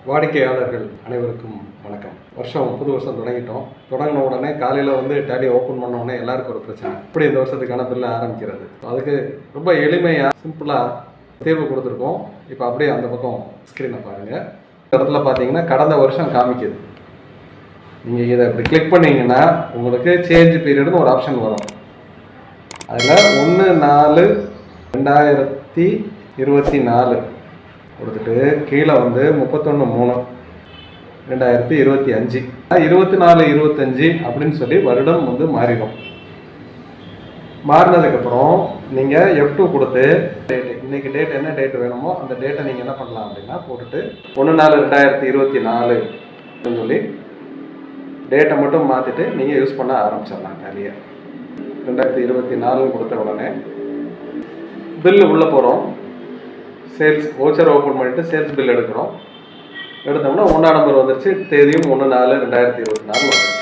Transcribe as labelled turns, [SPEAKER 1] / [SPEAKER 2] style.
[SPEAKER 1] வாடிக்கையாளர்கள் அனைவருக்கும் வணக்கம். புது வருஷம் தொடங்கிட்டோம். தொடங்கின உடனே காலையில் வந்து டேலி ஓப்பன் பண்ண உடனே எல்லாருக்கும் ஒரு பிரச்சனை, இப்படி இந்த வருஷத்துக்கான பில்லை ஆரம்பிக்கிறது. அதுக்கு ரொம்ப எளிமையாக சிம்பிளாக தீர்வு கொடுத்துருக்கோம். இப்போ அப்படியே அந்த பக்கம் ஸ்க்ரீனை பாருங்கள். இந்த இடத்துல பார்த்தீங்கன்னா கடந்த வருஷம் காமிக்குது. நீங்கள் இதை இப்படி கிளிக் பண்ணிங்கன்னா உங்களுக்கு சேஞ்ச் பீரியட்னு ஒரு ஆப்ஷன் வரும். அதில் 1/4/2024 கொடுத்துட்டு கீழே வந்து 31/3/2025 24/25 அப்படின்னு சொல்லி வருடம் வந்து மாறிடும். மாறினதுக்கப்புறம் நீங்கள் F2 கொடுத்து இன்னைக்கு டேட் என்ன டேட் வேணுமோ அந்த டேட்டை நீங்கள் என்ன பண்ணலாம் அப்படின்னா போட்டுட்டு 1/4/2024 அப்படின்னு சொல்லி டேட்டை மட்டும் மாற்றிட்டு நீங்கள் யூஸ் பண்ண ஆரம்பிச்சிடலாம். டேலியை 2024 கொடுத்த உடனே பில்லு உள்ளே போகிறோம். சேல்ஸ் வவுச்சர் ஓப்பன் பண்ணிவிட்டு சேல்ஸ் பில் எடுக்கிறோம். எடுத்தோம்னா 1ஆம் நம்பர் வந்துருச்சு. தேதியும் 1/4/2024 வந்துருச்சு.